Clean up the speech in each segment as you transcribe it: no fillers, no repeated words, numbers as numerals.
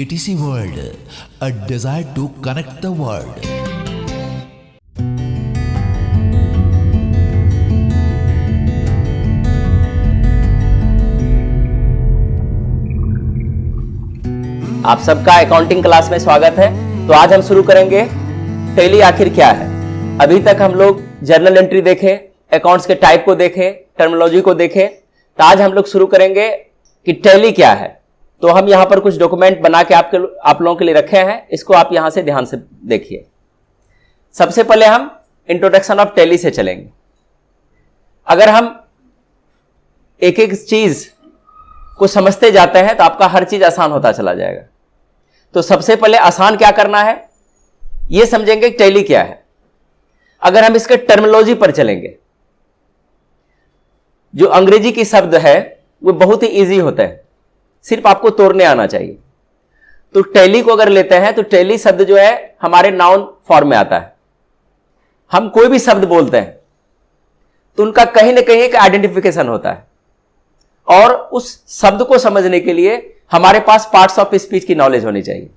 ATC World, a desire to connect the world. आप सबका accounting class में स्वागत है। तो आज हम शुरू करेंगे टैली आखिर क्या है। अभी तक हम लोग जर्नल एंट्री देखे, अकाउंट्स के टाइप को देखे, टर्मिनोलॉजी को देखे। तो आज हम लोग शुरू करेंगे कि टैली क्या है। तो हम यहाँ पर कुछ डॉक्यूमेंट बना के आप लोगों के लिए रखे हैं, इसको आप यहाँ से ध्यान से देखिए। सबसे पहले हम इंट्रोडक्शन ऑफ टैली से चलेंगे। अगर हम एक एक चीज को समझते जाते हैं तो आपका हर चीज आसान होता चला जाएगा। तो सबसे पहले आसान क्या करना है, यह समझेंगे कि टैली क्या है। अगर हम इसके टर्मिनोलॉजी पर चलेंगे, जो अंग्रेजी की शब्द है वो बहुत ही इजी होता है, सिर्फ आपको तोड़ने आना चाहिए। तो टैली को अगर लेते हैं तो टैली शब्द जो है हमारे नाउन फॉर्म में आता है। हम कोई भी शब्द बोलते हैं तो उनका कहीं ना कहीं एक आइडेंटिफिकेशन होता है, और उस शब्द को समझने के लिए हमारे पास पार्ट्स ऑफ स्पीच की नॉलेज होनी चाहिए।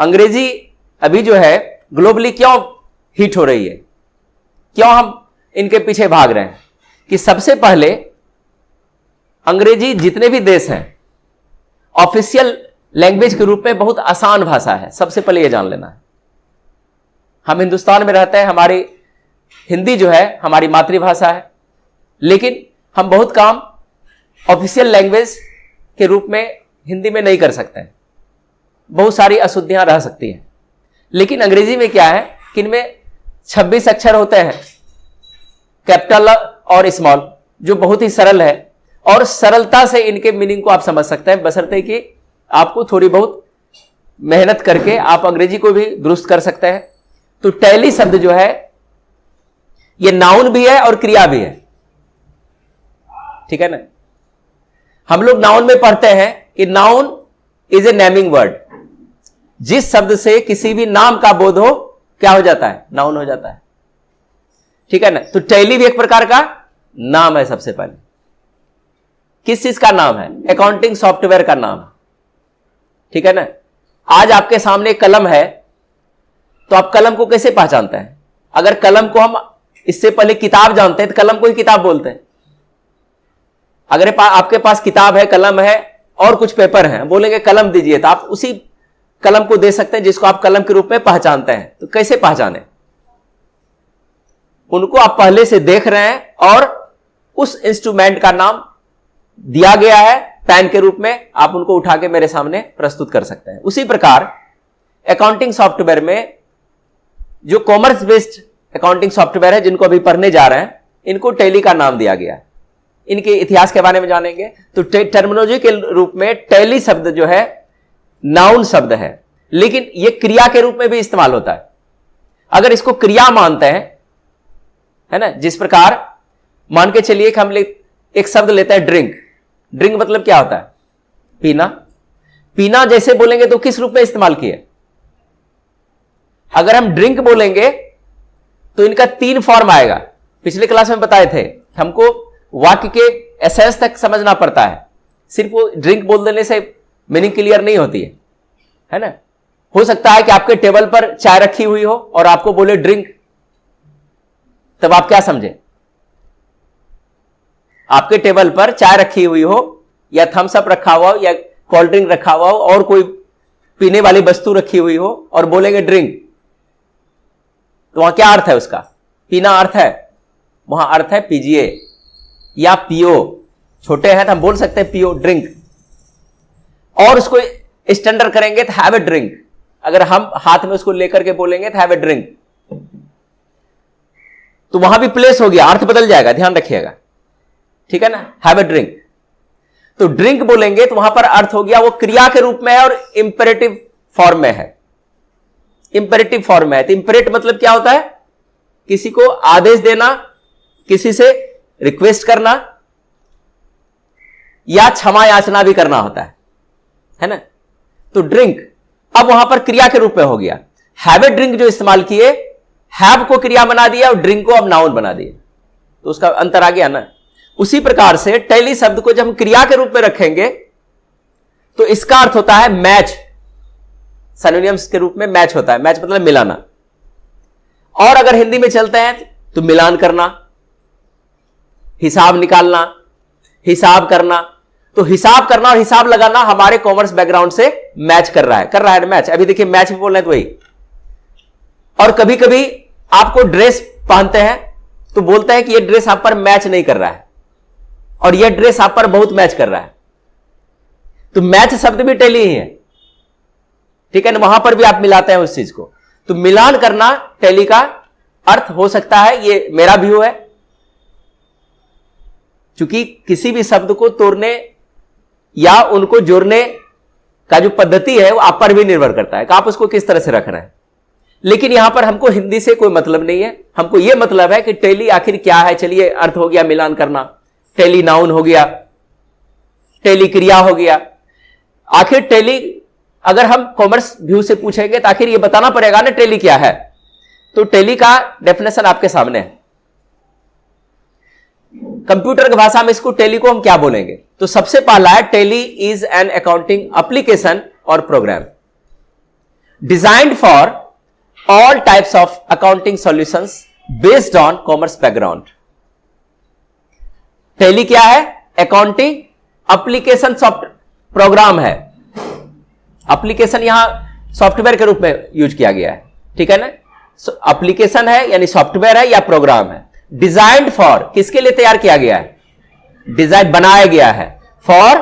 अंग्रेजी अभी जो है ग्लोबली क्यों हिट हो रही है, क्यों हम इनके पीछे भाग रहे हैं, कि सबसे पहले अंग्रेजी जितने भी देश हैं ऑफिशियल लैंग्वेज के रूप में बहुत आसान भाषा है। सबसे पहले यह जान लेना है। हम हिंदुस्तान में रहते हैं, हमारी हिंदी जो है हमारी मातृभाषा है, लेकिन हम बहुत काम ऑफिशियल लैंग्वेज के रूप में हिंदी में नहीं कर सकते हैं। बहुत सारी अशुद्धियां रह सकती हैं। लेकिन अंग्रेजी में क्या है कि इनमें 26 अक्षर होते हैं, कैपिटल और स्मॉल, जो बहुत ही सरल है, और सरलता से इनके मीनिंग को आप समझ सकते हैं, बशर्ते कि आपको थोड़ी बहुत मेहनत करके आप अंग्रेजी को भी दुरुस्त कर सकते हैं। तो टैली शब्द जो है ये नाउन भी है और क्रिया भी है, ठीक है ना। हम लोग नाउन में पढ़ते हैं कि noun is a naming word. जिस शब्द से किसी भी नाम का बोध हो, क्या हो जाता है, नाउन हो जाता है, ठीक है ना। तो टैली भी एक प्रकार का नाम है। सबसे पहले किस चीज का नाम है, अकाउंटिंग सॉफ्टवेयर का नाम है, ठीक है ना। आज आपके सामने कलम है, तो आप कलम को कैसे पहचानते हैं। अगर कलम को हम इससे पहले किताब जानते हैं तो कलम को ही किताब बोलते हैं। अगर आपके पास किताब है, कलम है और कुछ पेपर है, बोलेंगे कलम दीजिए, तो आप उसी कलम को दे सकते हैं जिसको आप कलम के रूप में पहचानते हैं। तो कैसे पहचाने, उनको आप पहले से देख रहे हैं और उस इंस्ट्रूमेंट का नाम दिया गया है पेन के रूप में, आप उनको उठा के मेरे सामने प्रस्तुत कर सकते हैं। उसी प्रकार अकाउंटिंग सॉफ्टवेयर में जो कॉमर्स बेस्ड अकाउंटिंग सॉफ्टवेयर है, जिनको अभी पढ़ने जा रहे हैं, इनको टैली का नाम दिया गया है। इनके इतिहास के बारे में जानेंगे। तो टर्मिनोलॉजी के रूप में टैली शब्द जो है नाउन शब्द है, लेकिन यह क्रिया के रूप में भी इस्तेमाल होता है। अगर इसको क्रिया मानते हैं, है ना, जिस प्रकार मान के चलिए कि हम एक शब्द लेते हैं ड्रिंक। ड्रिंक मतलब क्या होता है, पीना। पीना जैसे बोलेंगे तो किस रूप में इस्तेमाल किए। अगर हम ड्रिंक बोलेंगे तो इनका 3 फॉर्म आएगा। पिछले क्लास में बताए थे, हमको वाक्य के एसेंस तक समझना पड़ता है, सिर्फ वो ड्रिंक बोल देने से मीनिंग क्लियर नहीं होती है ना। हो सकता है कि आपके टेबल पर चाय रखी हुई हो और आपको बोले ड्रिंक, तब आप क्या समझे। आपके टेबल पर चाय रखी हुई हो, या थम्स अप रखा हुआ हो, या कोल्ड ड्रिंक रखा हुआ हो, और कोई पीने वाली वस्तु रखी हुई हो, और बोलेंगे ड्रिंक, तो वहां क्या अर्थ है उसका। पीना अर्थ है, वहां अर्थ है पीजिए या पियो। छोटे हैं तो हम बोल सकते हैं पियो, ड्रिंक। और उसको स्टैंडर्ड करेंगे तो हैव ए ड्रिंक। अगर हम हाथ में उसको लेकर के बोलेंगे तो हैव ए ड्रिंक, तो वहां भी प्लेस हो गया, अर्थ बदल जाएगा, ध्यान रखिएगा, ठीक है ना। हैव ए ड्रिंक, तो ड्रिंक बोलेंगे तो वहां पर अर्थ हो गया वो क्रिया के रूप में है और इंपेरेटिव फॉर्म में है। इंपेरेटिव फॉर्म में है तो इंपेरेट मतलब क्या होता है, किसी को आदेश देना, किसी से रिक्वेस्ट करना, या क्षमा याचना भी करना होता है ना। तो ड्रिंक अब वहां पर क्रिया के रूप में हो गया। हैव ए ड्रिंक जो इस्तेमाल किए, हैव को क्रिया बना दिया और ड्रिंक को अब नाउन बना दिया, तो उसका अंतर आ गया ना। उसी प्रकार से टैली शब्द को जब हम क्रिया के रूप में रखेंगे तो इसका अर्थ होता है मैच, सिनोनिम्स के रूप में मैच होता है। मैच मतलब मिलाना। और अगर हिंदी में चलते हैं तो मिलान करना, हिसाब निकालना, हिसाब करना। तो हिसाब करना और हिसाब लगाना हमारे कॉमर्स बैकग्राउंड से मैच कर रहा है मैच। अभी देखिए मैच भी बोल रहे हैं तो वही। और कभी कभी आपको ड्रेस पहनते हैं तो बोलते हैं कि यह ड्रेस आप पर मैच नहीं कर रहा है और यह ड्रेस आप पर बहुत मैच कर रहा है। तो मैच शब्द भी टैली ही है, ठीक है ना। वहां पर भी आप मिलाते हैं उस चीज को। तो मिलान करना टैली का अर्थ हो सकता है, ये मेरा व्यू है। क्योंकि किसी भी शब्द को तोड़ने या उनको जोड़ने का जो पद्धति है वो आप पर भी निर्भर करता है कि आप उसको किस तरह से रख रहे हैं। लेकिन यहां पर हमको हिंदी से कोई मतलब नहीं है, हमको यह मतलब है कि टैली आखिर क्या है। चलिए, अर्थ हो गया मिलान करना, टैली नाउन हो गया, टैली क्रिया हो गया। आखिर टैली अगर हम कॉमर्स व्यू से पूछेंगे तो आखिर ये बताना पड़ेगा ना टैली क्या है। तो टैली का डेफिनेशन आपके सामने है। कंप्यूटर की भाषा में इसको टैली को हम क्या बोलेंगे? तो सबसे पहला है Tally is an accounting application और program designed for all types of accounting solutions based on commerce background. Tally क्या है? अकाउंटिंग एप्लीकेशन सॉफ्ट प्रोग्राम है। एप्लीकेशन यहां सॉफ्टवेयर के रूप में यूज किया गया है, ठीक है ना। एप्लीकेशन है यानी सॉफ्टवेयर है या प्रोग्राम है। डिजाइन्ड फॉर, किसके लिए तैयार किया गया है? डिजाइन बनाया गया है। फॉर,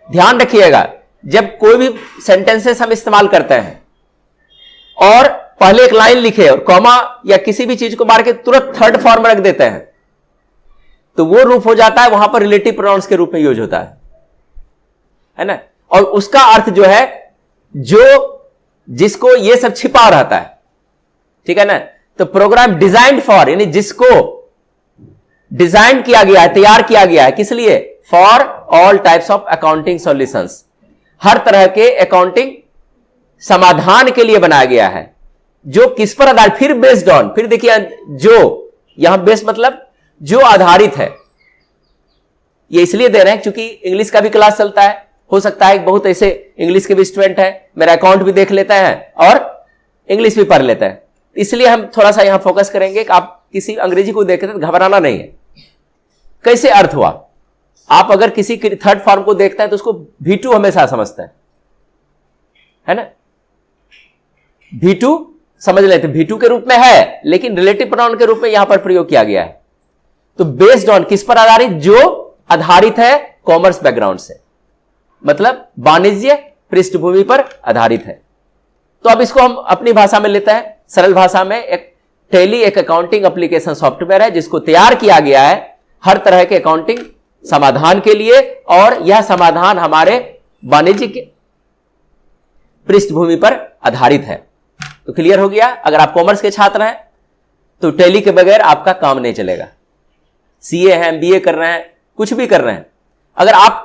ध्यान रखिएगा जब कोई भी सेंटेंसेस हम इस्तेमाल करते हैं और पहले एक लाइन लिखे और कॉमा या किसी भी चीज को मार के तुरंत थर्ड फॉर्म में रख देते हैं तो वो रूप हो जाता है, वहां पर रिलेटिव प्रोनाउंस के रूप में यूज होता है ना। और उसका अर्थ जो है जो जिसको ये सब छिपा रहता है, ठीक है ना। तो प्रोग्राम डिजाइन्ड फॉर यानी जिसको डिजाइन किया गया है, तैयार किया गया है, किस लिए? For all types of accounting solutions, हर तरह के अकाउंटिंग समाधान के लिए बनाया गया है। जो किस पर आधारित? फिर बेस्ड ऑन, फिर देखिए जो यहां बेस्ड मतलब जो आधारित है। ये इसलिए दे रहे हैं क्योंकि इंग्लिश का भी क्लास चलता है। हो सकता है बहुत ऐसे इंग्लिश के भी स्टूडेंट हैं, मेरा अकाउंट भी देख लेते हैं और इंग्लिश भी पढ़ लेते हैं। इसलिए हम थोड़ा सा यहां फोकस करेंगे कि आप किसी अंग्रेजी को देखते तो घबराना नहीं है। कैसे अर्थ हुआ? आप अगर किसी थर्ड फॉर्म को देखते हैं तो उसको V2 हमेशा समझते हैं, है ना। V2 समझ लेते, V2 के रूप में है लेकिन रिलेटिव प्रोनाउन के रूप में यहां पर प्रयोग किया गया है। तो बेस्ड ऑन, किस पर आधारित? जो आधारित है कॉमर्स बैकग्राउंड से, मतलब वाणिज्य पृष्ठभूमि पर आधारित है। तो अब इसको हम अपनी भाषा में लेते हैं, सरल भाषा में। एक टैली एक अकाउंटिंग एप्लीकेशन सॉफ्टवेयर है जिसको तैयार किया गया है हर तरह के अकाउंटिंग समाधान के लिए, और यह समाधान हमारे वाणिज्यिक पृष्ठभूमि पर आधारित है। तो क्लियर हो गया? अगर आप कॉमर्स के छात्र हैं तो टैली के बगैर आपका काम नहीं चलेगा। सीए हैं, एमबीए कर रहे हैं, कुछ भी कर रहे हैं, अगर आप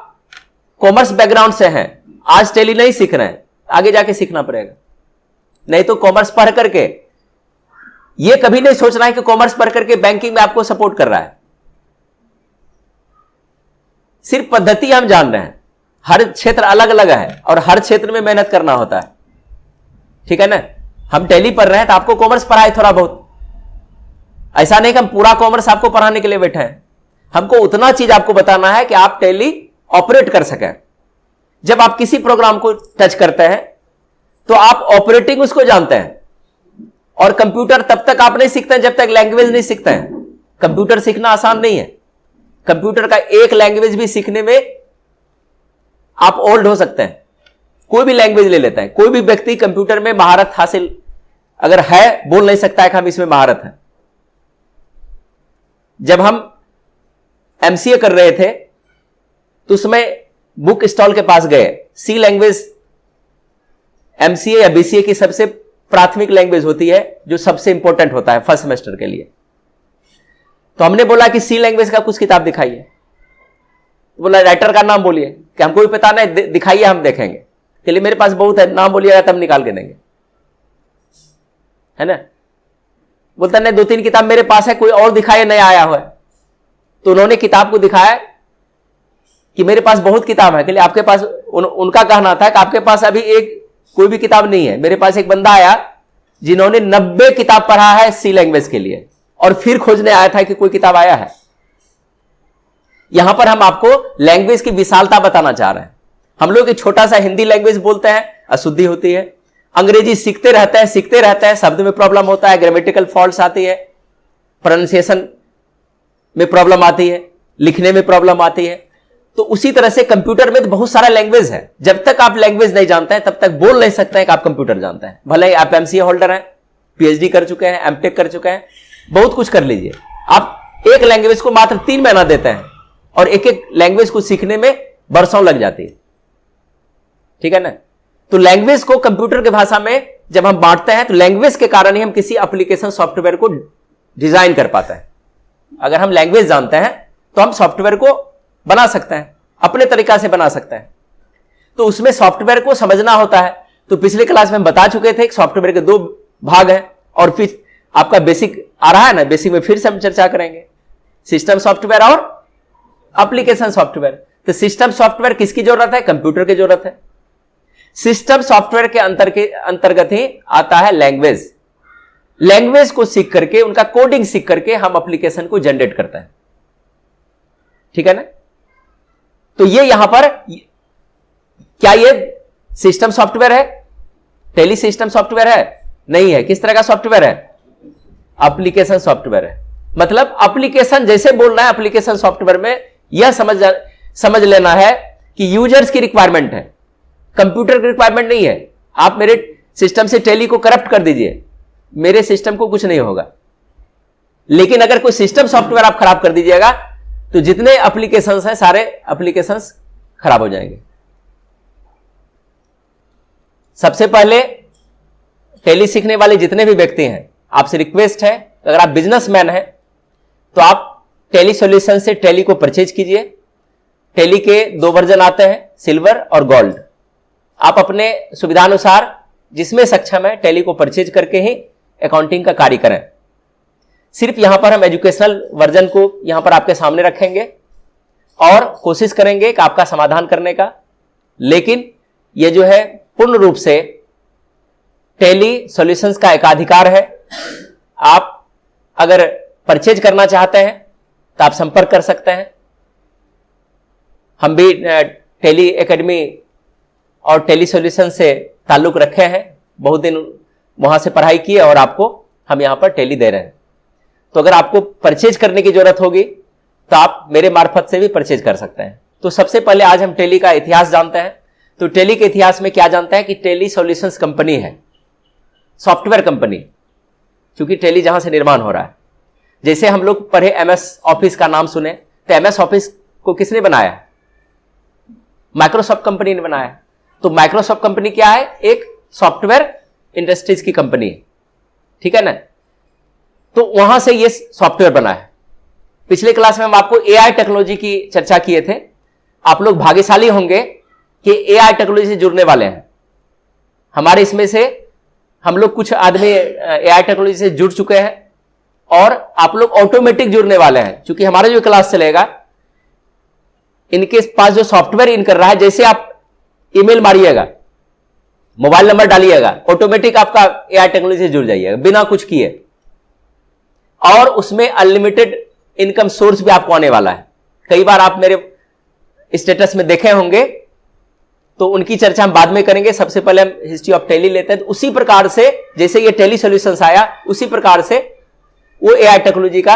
कॉमर्स बैकग्राउंड से हैं, आज टैली नहीं सीख रहे हैं, आगे जाके सीखना पड़ेगा। नहीं तो कॉमर्स पढ़ करके यह कभी नहीं सोचना है कि कॉमर्स पढ़ करके बैंकिंग में आपको सपोर्ट कर रहा है। सिर्फ पद्धति हम जान रहे हैं, हर क्षेत्र अलग अलग है और हर क्षेत्र में मेहनत करना होता है, ठीक है ना। हम टैली पढ़ रहे हैं तो आपको कॉमर्स पढ़ाए थोड़ा बहुत, ऐसा नहीं कि हम पूरा कॉमर्स आपको पढ़ाने के लिए बैठे हैं। हमको उतना चीज आपको बताना है कि आप टैली ऑपरेट कर सकें। जब आप किसी प्रोग्राम को टच करते हैं तो आप ऑपरेटिंग उसको जानते हैं, और कंप्यूटर तब तक आप नहीं सीखते हैं जब तक लैंग्वेज नहीं सीखते हैं। कंप्यूटर सीखना आसान नहीं है। कंप्यूटर का एक लैंग्वेज भी सीखने में आप ओल्ड हो सकते हैं। कोई भी लैंग्वेज ले लेते हैं, कोई भी व्यक्ति कंप्यूटर में महारत हासिल अगर है, बोल नहीं सकता है कि हम इसमें महारत है। जब हम एमसीए कर रहे थे तो उसमें बुक स्टॉल के पास गए। सी लैंग्वेज एमसीए या बीसीए की सबसे प्राथमिक लैंग्वेज होती है, जो सबसे इंपॉर्टेंट होता है फर्स्ट सेमेस्टर के लिए। तो हमने बोला कि सी लैंग्वेज का कुछ किताब दिखाइए। बोला राइटर का नाम बोलिए, कि हमको भी पता नहीं, दिखाइए हम देखेंगे। चलिए मेरे पास बहुत है, नाम बोलिएगा तब निकाल के देंगे, है ना। बोलता नहीं, 2-3 किताब मेरे पास है, कोई और दिखाए, नया आया हुआ है। तो उन्होंने किताब को दिखाया, कि मेरे पास बहुत किताब है, के लिए आपके पास उनका कहना था कि आपके पास अभी एक कोई भी किताब नहीं है। मेरे पास एक बंदा आया जिन्होंने 90 किताब पढ़ा है सी लैंग्वेज के लिए, और फिर खोजने आया था कि कोई किताब आया है। यहां पर हम आपको लैंग्वेज की विशालता बताना चाह रहे हैं। हम लोग एक छोटा सा हिंदी लैंग्वेज बोलते हैं, अशुद्धि होती है। अंग्रेजी सीखते रहते हैं, शब्द में प्रॉब्लम होता है, ग्रामेटिकल फॉल्ट्स आती है, प्रोनाउंसिएशन में प्रॉब्लम आती है, लिखने में प्रॉब्लम आती है। तो उसी तरह से कंप्यूटर में तो बहुत सारा लैंग्वेज है। जब तक आप लैंग्वेज नहीं जानते हैं तब तक बोल नहीं सकते हैं कि आप कंप्यूटर जानते हैं। भले ही आप एमसीए होल्डर हैं, पीएचडी कर चुके हैं, एमटेक कर चुके हैं, बहुत कुछ कर लीजिए, आप एक लैंग्वेज को मात्र 3 महीना देते हैं और एक एक लैंग्वेज को सीखने में वर्षों लग जाती है। ठीक है ना? तो लैंग्वेज को कंप्यूटर की भाषा में जब हम बांटते हैं तो लैंग्वेज के कारण ही हम किसी एप्लीकेशन सॉफ्टवेयर को डिजाइन कर पाते हैं। अगर हम लैंग्वेज जानते हैं तो हम सॉफ्टवेयर को बना सकते हैं, अपने तरीका से बना सकते हैं। तो उसमें सॉफ्टवेयर को समझना होता है। तो पिछले क्लास में हम बता चुके थे कि सॉफ्टवेयर के 2 भाग हैं, और फिर आपका बेसिक आ रहा है ना, बेसिक में फिर से हम चर्चा करेंगे, सिस्टम सॉफ्टवेयर और एप्लीकेशन सॉफ्टवेयर। तो सिस्टम सॉफ्टवेयर किसकी जरूरत है? कंप्यूटर की जरूरत है। सिस्टम सॉफ्टवेयर के अंतर्गत ही आता है लैंग्वेज। लैंग्वेज को सीख करके, उनका कोडिंग सीख करके हम एप्लीकेशन को जनरेट करते हैं। ठीक है ना? तो ये यहां पर क्या ये सिस्टम सॉफ्टवेयर है? टेली सिस्टम सॉफ्टवेयर है? नहीं है। किस तरह का सॉफ्टवेयर है? एप्लीकेशन सॉफ्टवेयर है। मतलब एप्लीकेशन जैसे बोल रहा है, एप्लीकेशन सॉफ्टवेयर में यह समझ लेना है कि यूजर्स की रिक्वायरमेंट है, कंप्यूटर की रिक्वायरमेंट नहीं है। आप मेरे सिस्टम से टेली को करप्ट कर दीजिए, मेरे सिस्टम को कुछ नहीं होगा। लेकिन अगर कोई सिस्टम सॉफ्टवेयर आप खराब कर दीजिएगा तो जितने एप्लीकेशंस हैं सारे एप्लीकेशंस खराब हो जाएंगे। सबसे पहले टेली सीखने वाले जितने भी व्यक्ति हैं, आपसे रिक्वेस्ट है, अगर आप बिजनेसमैन हैं तो आप टेली सॉल्यूशन से टेली को परचेज कीजिए। टेली के 2 वर्जन आते हैं, सिल्वर और गोल्ड। आप अपने सुविधानुसार जिसमें सक्षम है टेली को परचेज करके ही अकाउंटिंग का कार्य करें। सिर्फ यहां पर हम एजुकेशनल वर्जन को यहां पर आपके सामने रखेंगे और कोशिश करेंगे कि आपका समाधान करने का। लेकिन यह जो है पूर्ण रूप से टेली सॉल्यूशंस का एकाधिकार है। आप अगर परचेज करना चाहते हैं तो आप संपर्क कर सकते हैं। हम भी टेली एकेडमी और टेली सॉल्यूशन से ताल्लुक रखे हैं, बहुत दिन वहां से पढ़ाई की है और आपको हम यहां पर टेली दे रहे हैं। तो अगर आपको परचेज करने की जरूरत होगी तो आप मेरे मार्फत से भी परचेज कर सकते हैं। तो सबसे पहले आज हम टेली का इतिहास जानते हैं। तो टेली के इतिहास में क्या जानते हैं कि टेली सॉल्यूशंस कंपनी है, सॉफ्टवेयर कंपनी, क्योंकि टेली जहां से निर्माण हो रहा है। जैसे हम लोग पढ़े एमएस ऑफिस का नाम सुने, तो एमएस ऑफिस को किसने बनाया? माइक्रोसॉफ्ट कंपनी ने बनाया। तो माइक्रोसॉफ्ट कंपनी क्या है? एक सॉफ्टवेयर इंडस्ट्रीज की कंपनी है। ठीक है ना? तो वहां से ये सॉफ्टवेयर बना है। पिछले क्लास में हम आपको एआई टेक्नोलॉजी की चर्चा किए थे। आप लोग भाग्यशाली होंगे कि एआई टेक्नोलॉजी से जुड़ने वाले हैं। हमारे इसमें से हम लोग कुछ आदमी एआई टेक्नोलॉजी से जुड़ चुके हैं और आप लोग ऑटोमेटिक जुड़ने वाले हैं। क्योंकि हमारा जो क्लास चलेगा, इनके पास जो सॉफ्टवेयर इन कर रहा है, जैसे आप ईमेल मारिएगा, मोबाइल नंबर डालिएगा, ऑटोमेटिक आपका एआई टेक्नोलॉजी से जुड़ जाइएगा बिना कुछ किए। और उसमें अनलिमिटेड इनकम सोर्स भी आपको आने वाला है। कई बार आप मेरे स्टेटस में देखे होंगे, तो उनकी चर्चा हम बाद में करेंगे। सबसे पहले हम हिस्ट्री ऑफ टेली लेते हैं। तो उसी प्रकार से जैसे ये टेली सॉल्यूशंस आया, उसी प्रकार से वो एआई टेक्नोलॉजी का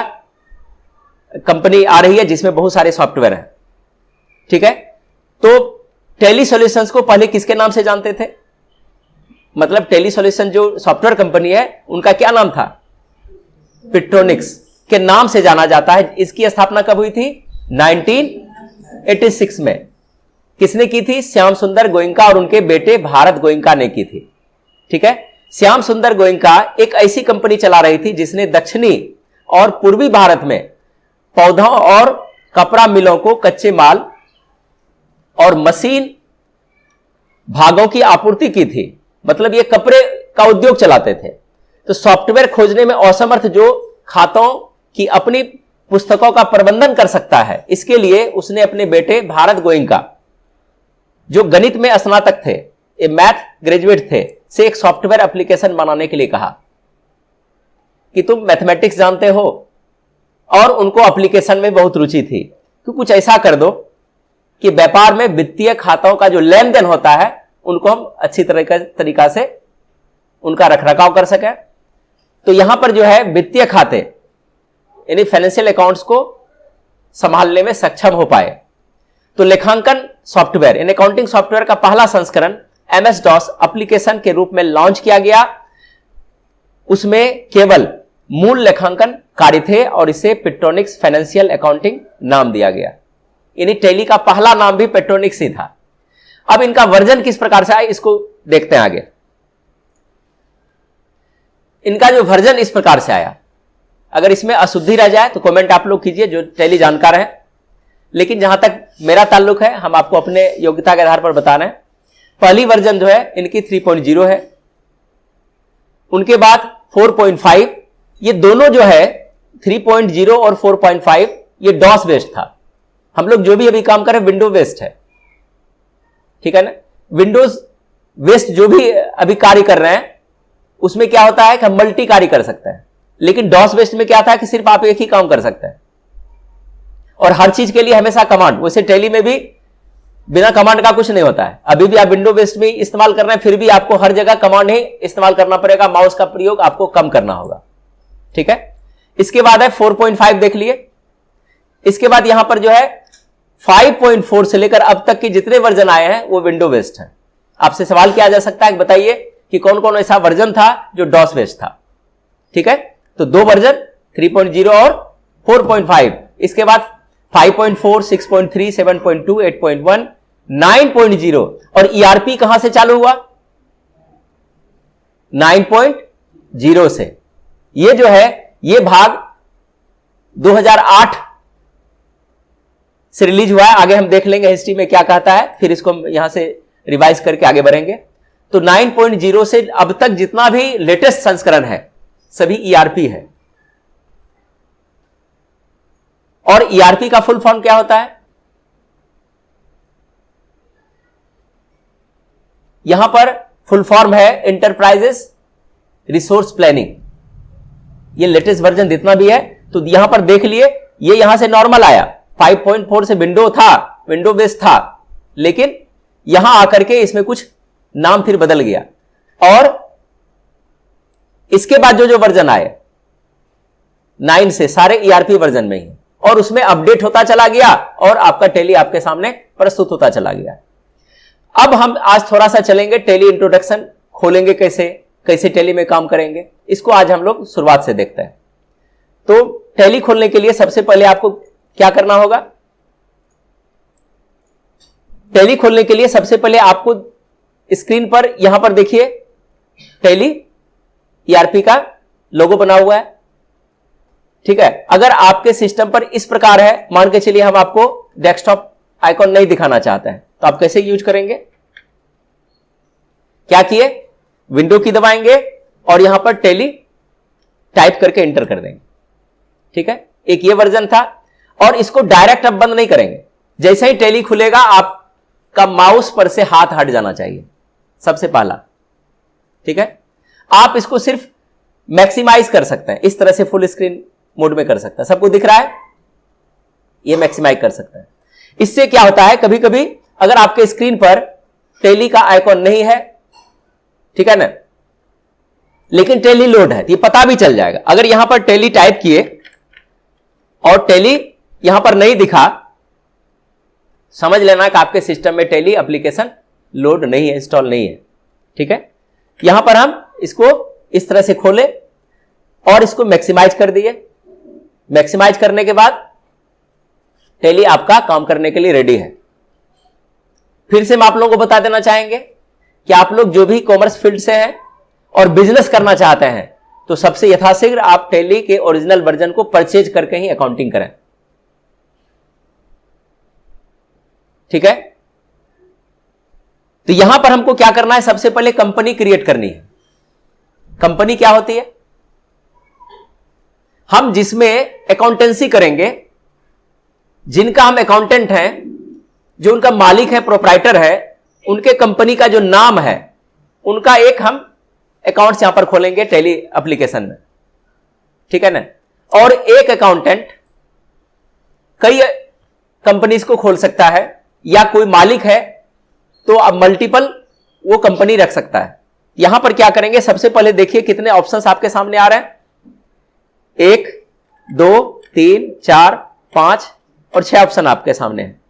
कंपनी आ रही है जिसमें बहुत सारे सॉफ्टवेयर हैं। ठीक है? तो टेली सॉल्यूशंस को पहले किसके नाम से जानते थे? मतलब टेली सॉल्यूशन जो सॉफ्टवेयर कंपनी है, उनका क्या नाम था? पिट्रोनिक्स के नाम से जाना जाता है। इसकी स्थापना कब हुई थी? 1986 में। किसने की थी? श्याम सुंदर गोयनका और उनके बेटे भारत गोयनका ने की थी। ठीक है? श्याम सुंदर गोयनका एक ऐसी कंपनी चला रही थी जिसने दक्षिणी और पूर्वी भारत में पौधों और कपड़ा मिलों को कच्चे माल और मशीन भागों की आपूर्ति की थी। मतलब ये कपड़े का उद्योग चलाते थे। तो सॉफ्टवेयर खोजने में असमर्थ जो खातों की अपनी पुस्तकों का प्रबंधन कर सकता है, इसके लिए उसने अपने बेटे भारत गोयनका, जो गणित में स्नातक थे, ये मैथ ग्रेजुएट थे, से एक सॉफ्टवेयर एप्लीकेशन बनाने के लिए कहा कि तुम मैथमेटिक्स जानते हो और उनको एप्लीकेशन में बहुत रुचि थी, तो कुछ ऐसा कर दो कि व्यापार में वित्तीय खातों का जो लेन देन होता है उनको हम अच्छी तरीका से उनका रखरखाव कर सके। तो यहां पर जो है वित्तीय खाते यानी फाइनेंशियल अकाउंट्स को संभालने में सक्षम हो पाए। तो लेखांकन सॉफ्टवेयर यानी अकाउंटिंग सॉफ्टवेयर का पहला संस्करण MS DOS एप्लीकेशन के रूप में लॉन्च किया गया। उसमें केवल मूल लेखांकन कार्य थे और इसे पेट्रोनिक्स फाइनेंशियल अकाउंटिंग नाम दिया गया, यानी टैली का पहला नाम भी पेट्रोनिक्स ही था। अब इनका वर्जन किस प्रकार से आया इसको देखते हैं आगे। इनका जो वर्जन इस प्रकार से आया, अगर इसमें अशुद्धि रह जाए तो कमेंट आप लोग कीजिए जो टैली जानकार हैं, लेकिन जहां तक मेरा ताल्लुक है हम आपको अपने योग्यता के आधार पर बता रहे हैं। पहली वर्जन जो है इनकी 3.0 है, उनके बाद 4.5, ये दोनों जो है 3.0 और 4.5 ये डॉस बेस्ड था। हम लोग जो भी अभी काम कर रहे हैं विंडो बेस्ड है, ठीक है ना। विंडोज बेस्ड जो भी अभी कार्य कर रहे हैं उसमें क्या होता है कि हम मल्टी कार्य कर सकते हैं, लेकिन डॉस बेस्ड में क्या था कि सिर्फ आप एक ही काम कर सकते हैं और हर चीज के लिए हमेशा कमांड। वैसे टैली में भी बिना कमांड का कुछ नहीं होता है। अभी भी आप विंडो बेस्ड में इस्तेमाल कर रहे हैं, फिर भी आपको हर जगह कमांड ही इस्तेमाल करना पड़ेगा, माउस का प्रयोग आपको कम करना होगा, ठीक है। इसके बाद है 4.5 देख लिए। इसके बाद यहां पर जो है 5.4 से लेकर अब तक के जितने वर्जन आए हैं वो विंडो बेस्ड हैं। आपसे सवाल किया जा सकता है कि बताइए कि कौन कौन ऐसा वर्जन था जो डॉस बेस्ड था, ठीक है। तो दो वर्जन 3.0 और 4.5। इसके बाद 5.4, 6.3, 7.2, 8.1, 9.0 और ERP कहां से चालू हुआ? 9.0 से। ये जो है ये भाग 2008 से रिलीज हुआ है। आगे हम देख लेंगे हिस्ट्री में क्या कहता है, फिर इसको हम यहां से रिवाइज करके आगे बढ़ेंगे। तो 9.0 से अब तक जितना भी लेटेस्ट संस्करण है सभी ERP है। और ERP का फुल फॉर्म क्या होता है? यहां पर फुल फॉर्म है इंटरप्राइजेस रिसोर्स प्लानिंग। ये लेटेस्ट वर्जन जितना भी है तो यहां पर देख लिए, ये यहां से नॉर्मल आया। 5.4 से विंडो था, विंडो बेस्ड था, लेकिन यहां आकर के इसमें कुछ नाम फिर बदल गया। और इसके बाद जो वर्जन आए 9 से सारे ERP वर्जन में ही, और उसमें अपडेट होता चला गया और आपका टैली आपके सामने प्रस्तुत होता चला गया। अब हम आज थोड़ा सा चलेंगे टैली इंट्रोडक्शन, खोलेंगे कैसे कैसे टैली में काम करेंगे, इसको आज हम लोग शुरुआत से देखते हैं। तो टैली खोलने के लिए सबसे पहले आपको क्या करना होगा? टैली खोलने के लिए सबसे पहले आपको स्क्रीन पर यहां पर देखिए टैली ERP का लोगो बना हुआ है, ठीक है। अगर आपके सिस्टम पर इस प्रकार है, मान के चलिए हम आपको डेस्कटॉप आइकॉन नहीं दिखाना चाहते हैं, तो आप कैसे यूज करेंगे? क्या किए? विंडो की दबाएंगे और यहां पर टैली टाइप करके एंटर कर देंगे, ठीक है। एक ये वर्जन था। और इसको डायरेक्ट अब बंद नहीं करेंगे, जैसे ही टैली खुलेगा आपका माउस पर से हाथ हट जाना चाहिए सबसे पहला, ठीक है। आप इसको सिर्फ मैक्सिमाइज कर सकते हैं, इस तरह से फुल स्क्रीन मोड में कर सकते हैं। सबको दिख रहा है? ये मैक्सिमाइज कर सकते हैं। इससे क्या होता है, कभी कभी अगर आपके स्क्रीन पर टैली का आइकॉन नहीं है, ठीक है ना, लेकिन टैली लोड है, तो ये पता भी चल जाएगा। अगर यहां पर टैली टाइप किए और टैली यहां पर नहीं दिखा, समझ लेना कि आपके सिस्टम में टैली एप्लीकेशन लोड नहीं है, इंस्टॉल नहीं है, ठीक है। यहां पर हम इसको इस तरह से खोले और इसको मैक्सिमाइज कर दिए। मैक्सिमाइज करने के बाद टैली आपका काम करने के लिए रेडी है। फिर से हम आप लोगों को बता देना चाहेंगे कि आप लोग जो भी कॉमर्स फील्ड से हैं और बिजनेस करना चाहते हैं तो सबसे यथाशीघ्र आप टैली के ओरिजिनल वर्जन को परचेज करके ही अकाउंटिंग करें, ठीक है। तो यहां पर हमको क्या करना है, सबसे पहले कंपनी क्रिएट करनी है। कंपनी क्या होती है? हम जिसमें अकाउंटेंसी करेंगे, जिनका हम अकाउंटेंट हैं, जो उनका मालिक है, प्रोप्राइटर है, उनके कंपनी का जो नाम है, उनका एक हम अकाउंट्स यहां पर खोलेंगे टैली एप्लीकेशन में, ठीक है ना। और एक अकाउंटेंट कई कंपनीज को खोल सकता है, या कोई मालिक है तो अब मल्टीपल वो कंपनी रख सकता है। यहां पर क्या करेंगे, सबसे पहले देखिए कितने ऑप्शंस आपके सामने आ रहे हैं, 1 2 3 4 5 और 6 ऑप्शन आपके सामने हैं।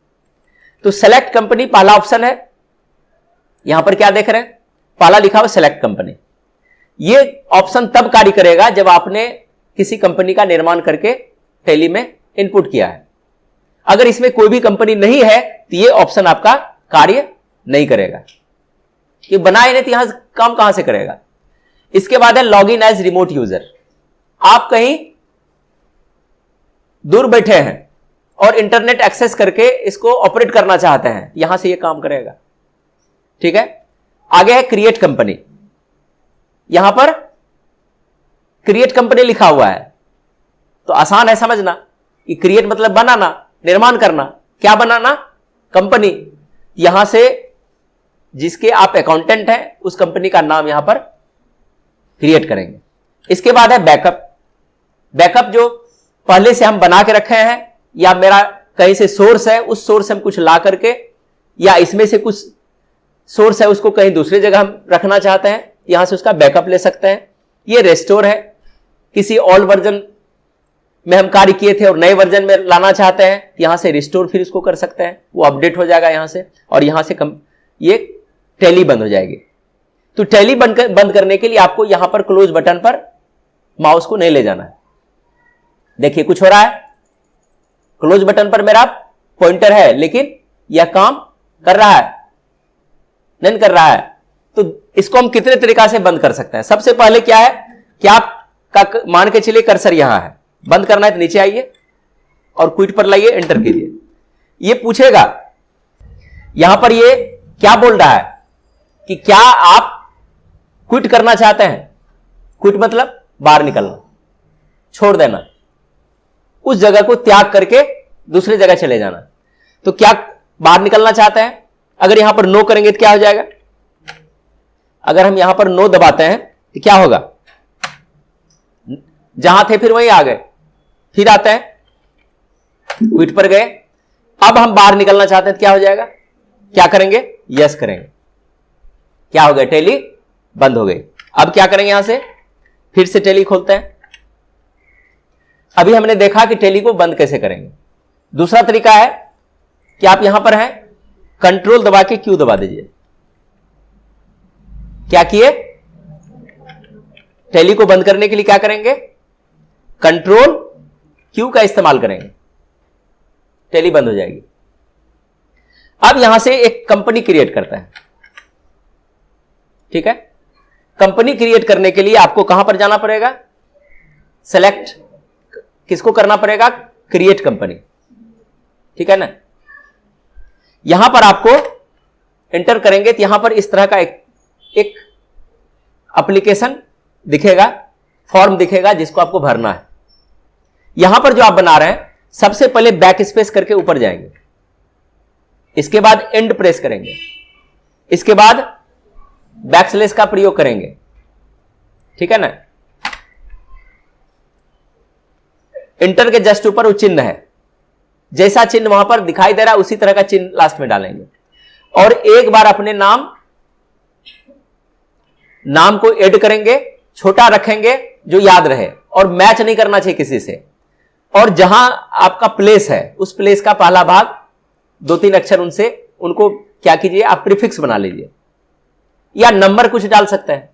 तो सेलेक्ट कंपनी पहला ऑप्शन है। यहां पर क्या देख रहे हैं, पहला लिखा हुआ सेलेक्ट कंपनी। ये ऑप्शन तब कार्य करेगा जब आपने किसी कंपनी का निर्माण करके टैली में इनपुट किया है। अगर इसमें कोई भी कंपनी नहीं है तो ये ऑप्शन आपका कार्य नहीं करेगा, कि बनाए नहीं तो यहां काम कहां से करेगा। इसके बाद है log in as remote user. आप कहीं दूर बैठे हैं और इंटरनेट एक्सेस करके इसको ऑपरेट करना चाहते हैं, यहां से ये काम करेगा, ठीक है। आगे है क्रिएट कंपनी। यहां पर क्रिएट कंपनी लिखा हुआ है, तो आसान है समझना कि क्रिएट मतलब बनाना, निर्माण करना। क्या बनाना, कंपनी। यहां से जिसके आप अकाउंटेंट हैं उस कंपनी का नाम यहां पर क्रिएट करेंगे। इसके बाद है बैकअप। बैकअप जो पहले से हम बना के रखे हैं, या मेरा कहीं से सोर्स है, उस सोर्स से हम कुछ ला करके, या इसमें से कुछ सोर्स है उसको कहीं दूसरी जगह हम रखना चाहते हैं, यहां से उसका बैकअप ले सकते हैं। ये रेस्टोर है, किसी ओल्ड वर्जन में हम कार्य किए थे और नए वर्जन में लाना चाहते हैं, यहां से रिस्टोर फिर उसको कर सकते हैं, वो अपडेट हो जाएगा यहां से, और यहां से ये टैली बंद हो जाएगी। तो टैली बंद करने के लिए आपको यहां पर क्लोज बटन पर माउस को नहीं ले जाना है। देखिए कुछ हो रहा है, क्लोज बटन पर मेरा पॉइंटर है, लेकिन यह काम कर रहा है, नहीं कर रहा है। तो इसको हम कितने तरीका से बंद कर सकते हैं। सबसे पहले क्या है कि आपका मान के चलिए कर्सर यहां है, बंद करना है तो नीचे आइए और क्विट पर लाइए, एंटर कीजिए। ये पूछेगा यहां पर, ये क्या बोल रहा है कि क्या आप क्विट करना चाहते हैं। क्विट मतलब बाहर निकलना, छोड़ देना, उस जगह को त्याग करके दूसरी जगह चले जाना। तो क्या बाहर निकलना चाहते हैं, अगर यहां पर नो करेंगे तो क्या हो जाएगा। अगर हम यहां पर नो दबाते हैं तो क्या होगा, जहां थे फिर वहीं आ गए, फिर आते हैं क्विट पर गए। अब हम बाहर निकलना चाहते हैं तो क्या हो जाएगा, क्या करेंगे, यस करेंगे, क्या हो गया, टैली बंद हो गई। अब क्या करेंगे, यहां से फिर से टैली खोलते हैं। अभी हमने देखा कि टैली को बंद कैसे करेंगे। दूसरा तरीका है कि आप यहां पर हैं, कंट्रोल दबा के क्यू दबा दीजिए। क्या किए, टैली को बंद करने के लिए क्या करेंगे, कंट्रोल क्यू का इस्तेमाल करेंगे, टैली बंद हो जाएगी। अब यहां से एक कंपनी क्रिएट करता है, ठीक है। कंपनी क्रिएट करने के लिए आपको कहां पर जाना पड़ेगा, सेलेक्ट किसको करना पड़ेगा, क्रिएट कंपनी, ठीक है ना। यहां पर आपको एंटर करेंगे तो यहां पर इस तरह का एक एप्लीकेशन दिखेगा, फॉर्म दिखेगा जिसको आपको भरना है। यहां पर जो आप बना रहे हैं, सबसे पहले बैक स्पेस करके ऊपर जाएंगे, इसके बाद एंड प्रेस करेंगे, इसके बाद बैकस्लैश का प्रयोग करेंगे, ठीक है ना। इंटर के जस्ट ऊपर वो चिन्ह है, जैसा चिन्ह वहां पर दिखाई दे रहा है उसी तरह का चिन्ह लास्ट में डालेंगे। और एक बार अपने नाम को ऐड करेंगे, छोटा रखेंगे जो याद रहे, और मैच नहीं करना चाहिए किसी से। और जहां आपका प्लेस है उस प्लेस का पहला भाग 2-3 अक्षर उनको क्या कीजिए, आप प्रीफिक्स बना लीजिए, या नंबर कुछ डाल सकते हैं।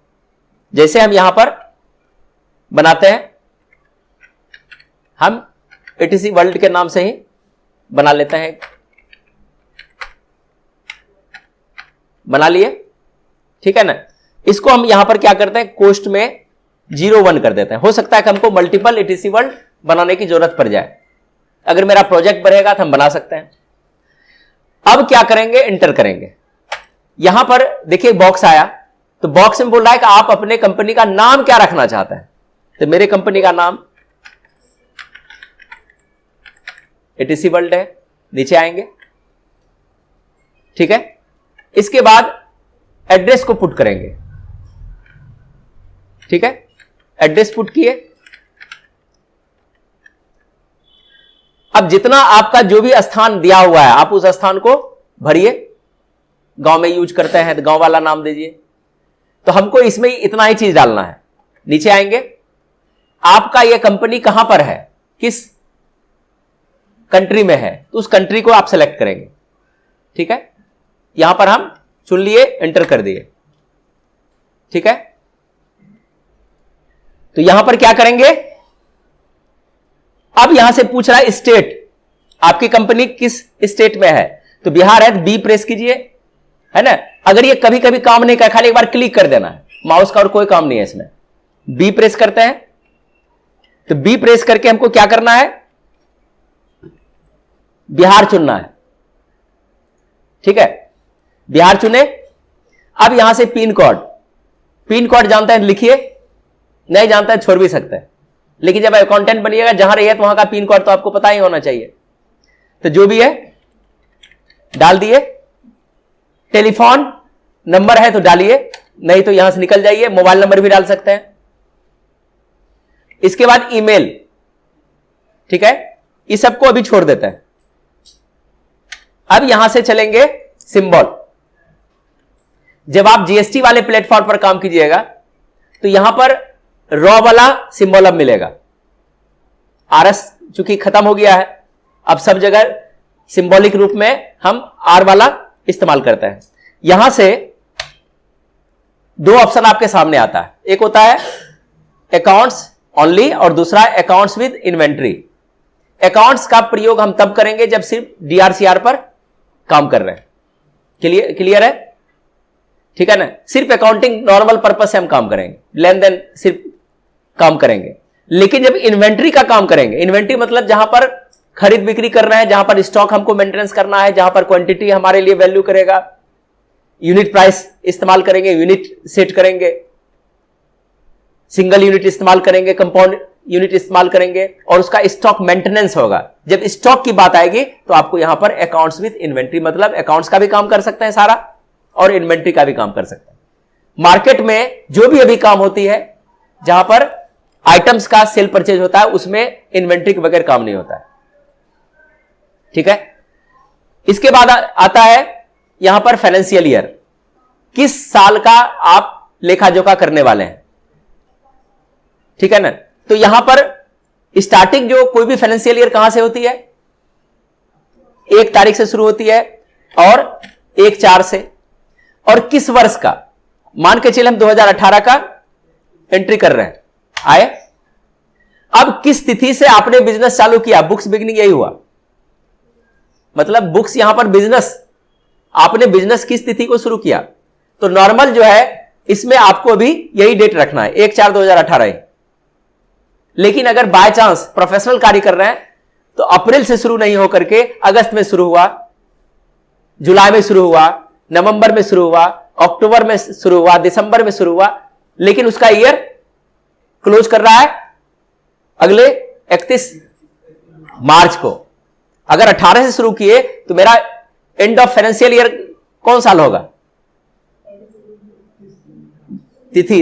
जैसे हम यहां पर बनाते हैं, हम एटीसी वर्ल्ड के नाम से ही बना लेते हैं, बना लिए, ठीक है ना। इसको हम यहां पर क्या करते हैं, कोस्ट में 01 कर देते हैं। हो सकता है कि हमको मल्टीपल एटीसी वर्ल्ड बनाने की जरूरत पड़ जाए, अगर मेरा प्रोजेक्ट बढ़ेगा तो हम बना सकते हैं। अब क्या करेंगे, एंटर करेंगे। यहां पर देखिए बॉक्स आया, तो बॉक्स में बोल रहा है कि आप अपने कंपनी का नाम क्या रखना चाहते हैं। तो मेरे कंपनी का नाम एटीसी वर्ल्ड है, नीचे आएंगे। ठीक है, इसके बाद एड्रेस को पुट करेंगे। ठीक है, एड्रेस पुट किए। अब जितना आपका जो भी स्थान दिया हुआ है आप उस स्थान को भरिए। गांव में यूज करते हैं तो गांव वाला नाम दीजिए। तो हमको इसमें इतना ही चीज डालना है। नीचे आएंगे, आपका यह कंपनी कहां पर है, किस कंट्री में है, तो उस कंट्री को आप सेलेक्ट करेंगे। ठीक है, यहां पर हम चुन लिए, एंटर कर दिए। ठीक है, तो यहां पर क्या करेंगे, अब यहां से पूछ रहा है स्टेट, आपकी कंपनी किस स्टेट में है, तो बिहार है, बी प्रेस कीजिए, है ना। अगर ये कभी कभी काम नहीं कर, खाली एक बार क्लिक कर देना है माउस का, और कोई काम नहीं है इसमें। बी प्रेस करते हैं, तो बी प्रेस करके हमको क्या करना है, बिहार चुनना है। ठीक है, बिहार चुने। अब यहां से पिन कोड जानते हैं लिखिए, नहीं जानता है छोड़ भी सकते हैं, लेकिन जब अकाउंटेंट बनिएगा जहां रहिए तो वहां का पिन कोड तो आपको पता ही होना चाहिए। तो जो भी है डाल दिए। टेलीफोन नंबर है तो डालिए, नहीं तो यहां से निकल जाइए। मोबाइल नंबर भी डाल सकते हैं। इसके बाद ईमेल। ठीक है, इस सबको अभी छोड़ देते हैं। अब यहां से चलेंगे सिंबल। जब आप जीएसटी वाले प्लेटफॉर्म पर काम कीजिएगा तो यहां पर रॉ वाला सिंबल अब मिलेगा। आरएस चूंकि खत्म हो गया है, अब सब जगह सिंबॉलिक रूप में हम आर वाला इस्तेमाल करते हैं। यहां से दो ऑप्शन आपके सामने आता है, एक होता है अकाउंट्स ओनली और दूसरा अकाउंट्स विद इन्वेंट्री। अकाउंट्स का प्रयोग हम तब करेंगे जब सिर्फ डीआरसीआर पर काम कर रहे हैं। क्लियर है? ठीक है ना, सिर्फ अकाउंटिंग नॉर्मल पर्पज से हम काम करेंगे, लेन देन सिर्फ काम करेंगे। लेकिन जब इन्वेंट्री का काम करेंगे, इन्वेंट्री मतलब जहां पर खरीद बिक्री कर रहे हैं, जहां पर स्टॉक हमको मेंटेनेंस करना है, जहां पर क्वांटिटी हमारे लिए वैल्यू करेगा, यूनिट प्राइस इस्तेमाल करेंगे, यूनिट सेट करेंगे, सिंगल यूनिट इस्तेमाल करेंगे, कंपाउंड यूनिट इस्तेमाल करेंगे, और उसका स्टॉक मेंटेनेंस होगा। जब स्टॉक की बात आएगी तो आपको यहां पर अकाउंट्स विद इन्वेंट्री, मतलब अकाउंट्स का भी काम कर सकते हैं सारा और इन्वेंट्री का भी काम कर सकते हैं। मार्केट में जो भी अभी काम होती है, जहां पर आइटम्स का सेल परचेज होता है, उसमें इन्वेंट्री के बगैर काम नहीं होता है। ठीक है, इसके बाद आता है यहां पर फाइनेंशियल ईयर, किस साल का आप लेखा जोखा करने वाले हैं। ठीक है ना, तो यहां पर स्टार्टिंग जो कोई भी फाइनेंशियल ईयर कहां से होती है, 1 तारीख से शुरू होती है और 1/4 से, और किस वर्ष का, मान के चले हम 2018 का एंट्री कर रहे हैं, आए। अब किस तिथि से आपने बिजनेस चालू किया, बुक्स बिगिनिंग यही हुआ, मतलब बुक्स यहां पर बिजनेस, आपने बिजनेस किस तिथि को शुरू किया। तो नॉर्मल जो है इसमें आपको भी यही डेट रखना है, 1/4/2018 ही। लेकिन अगर बाय चांस प्रोफेशनल कार्य कर रहे हैं तो अप्रैल से शुरू नहीं होकर के अगस्त में शुरू हुआ, जुलाई में शुरू हुआ, नवंबर में शुरू हुआ, अक्टूबर में शुरू हुआ, दिसंबर में शुरू हुआ, लेकिन उसका ईयर क्लोज कर रहा है अगले 31 मार्च को। अगर 18 से शुरू किए तो मेरा एंड ऑफ फाइनेंशियल ईयर कौन साल होगा, तिथि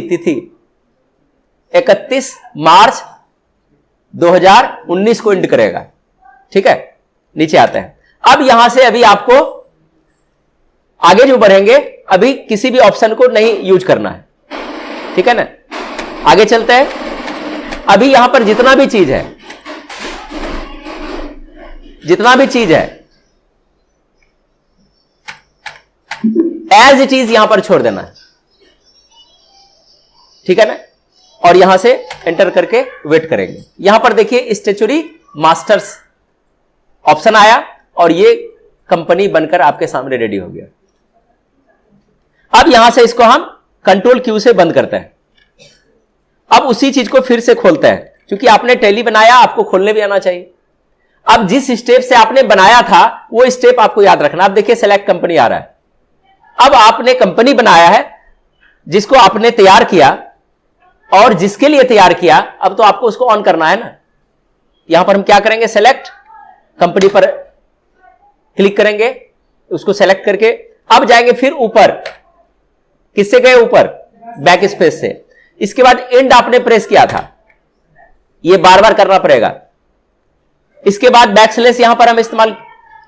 31 मार्च 2019 को एंड करेगा। ठीक है, नीचे आते हैं। अब यहां से अभी आपको आगे जो बढ़ेंगे, अभी किसी भी ऑप्शन को नहीं यूज करना है। ठीक है ना, आगे चलते हैं। अभी यहां पर जितना भी चीज है एज इट इज यहां पर छोड़ देना है। ठीक है ना, और यहां से एंटर करके वेट करेंगे। यहां पर देखिए स्टैट्यूटरी मास्टर्स ऑप्शन आया और ये कंपनी बनकर आपके सामने रेडी हो गया। अब यहां से इसको हम कंट्रोल क्यू से बंद करते हैं। अब उसी चीज को फिर से खोलते हैं, क्योंकि आपने टैली बनाया, आपको खोलने भी आना चाहिए। अब जिस स्टेप से आपने बनाया था वो स्टेप आपको याद रखना। अब देखिए सेलेक्ट कंपनी आ रहा है। अब आपने कंपनी बनाया है जिसको आपने तैयार किया, और जिसके लिए तैयार किया, अब तो आपको उसको ऑन करना है ना। यहां पर हम क्या करेंगे, सेलेक्ट कंपनी पर क्लिक करेंगे, उसको सेलेक्ट करके अब जाएंगे फिर ऊपर, किससे गए ऊपर, बैक स्पेस से। इसके बाद एंड आपने प्रेस किया था, ये बार बार करना पड़ेगा। इसके बाद बैकस्लैश यहां पर हम इस्तेमाल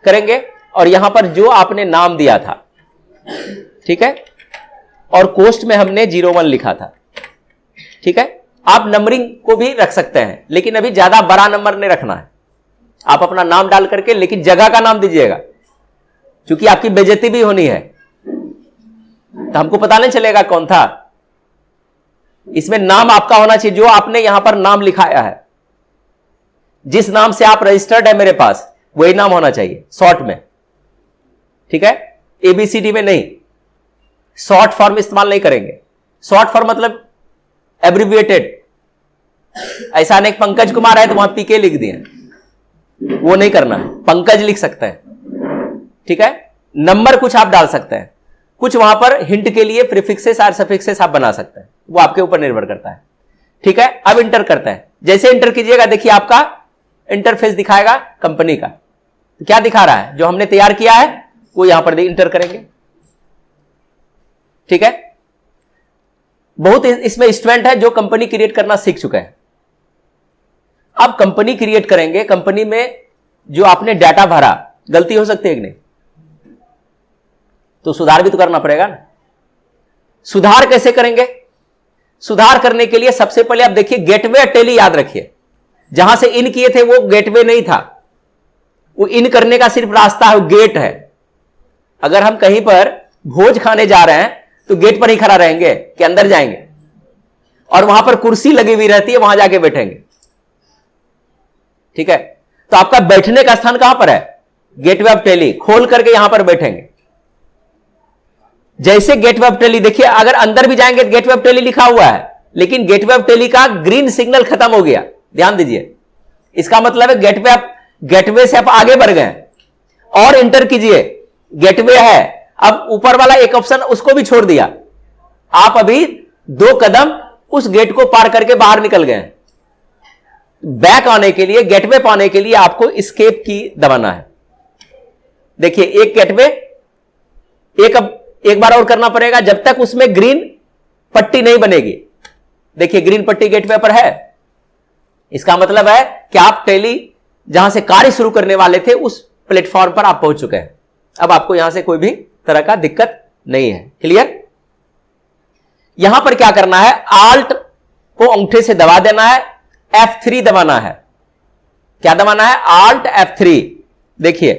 करेंगे और यहां पर जो आपने नाम दिया था, ठीक है, और कोस्ट में हमने 01 लिखा था, ठीक है। आप नंबरिंग को भी रख सकते हैं, लेकिन अभी ज्यादा बड़ा नंबर नहीं रखना है। आप अपना नाम डाल करके, लेकिन जगह का नाम दीजिएगा, क्योंकि आपकी बेइज्जती भी होनी है, तो हमको पता नहीं चलेगा कौन था। इसमें नाम आपका होना चाहिए, जो आपने यहां पर नाम लिखाया है, जिस नाम से आप रजिस्टर्ड है मेरे पास, वही नाम होना चाहिए शॉर्ट में, ठीक है। ABCD में नहीं, शॉर्ट फॉर्म इस्तेमाल नहीं करेंगे। शॉर्ट फॉर्म मतलब एब्रिविएटेड। ऐसा नहीं पंकज कुमार है तो वहां PK लिख दिए, वो नहीं करना है, पंकज लिख सकते हैं, ठीक है। नंबर कुछ आप डाल सकते हैं, कुछ वहां पर हिंट के लिए प्रीफिक्सेस और सफिक्सेस आप बना सकते हैं, वो आपके ऊपर निर्भर करता है, ठीक है। अब इंटर करते हैं, जैसे इंटर कीजिएगा देखिए आपका इंटरफेस दिखाएगा कंपनी का। तो क्या दिखा रहा है, जो हमने तैयार किया है वो यहां पर इंटर करेंगे, ठीक है। बहुत इसमें स्टूडेंट है जो कंपनी क्रिएट करना सीख चुके हैं। अब कंपनी क्रिएट करेंगे, कंपनी में जो आपने डाटा भरा, गलती हो सकती है कि नहीं, तो सुधार भी तो करना पड़ेगा ना। सुधार कैसे करेंगे, सुधार करने के लिए सबसे पहले आप देखिए गेटवे टेली याद रखिए, जहां से इन किए थे वो गेटवे नहीं था, वो इन करने का सिर्फ रास्ता है, वो गेट है। अगर हम कहीं पर भोज खाने जा रहे हैं तो गेट पर ही खड़ा रहेंगे कि अंदर जाएंगे, और वहां पर कुर्सी लगी हुई रहती है, वहां जाके बैठेंगे, ठीक है। तो आपका बैठने का स्थान कहां पर है, गेटवे ऑफ टेली खोल करके यहां पर बैठेंगे। जैसे गेटवे ऑफ टेली देखिए, अगर अंदर भी जाएंगे तो गेटवे ऑफ टेली लिखा हुआ है, लेकिन गेटवे ऑफ टेली का ग्रीन सिग्नल खत्म हो गया, ध्यान दीजिए। इसका मतलब है गेटवे से आप आगे बढ़ गए और इंटर कीजिए, गेटवे है। अब ऊपर वाला एक ऑप्शन उसको भी छोड़ दिया, आप अभी 2 कदम उस गेट को पार करके बाहर निकल गए। बैक आने के लिए, गेटवे पाने के लिए आपको एस्केप की दबाना है। देखिए एक गेटवे, एक बार और करना पड़ेगा जब तक उसमें ग्रीन पट्टी नहीं बनेगी। देखिए ग्रीन पट्टी गेटवे पर है, इसका मतलब है कि आप टेली जहां से कार्य शुरू करने वाले थे उस प्लेटफॉर्म पर आप पहुंच चुके हैं। अब आपको यहां से कोई भी तरह का दिक्कत नहीं है, क्लियर। यहां पर क्या करना है, आल्ट को अंगूठे से दबा देना है, F3 दबाना है। क्या दबाना है, आल्ट F3। देखिए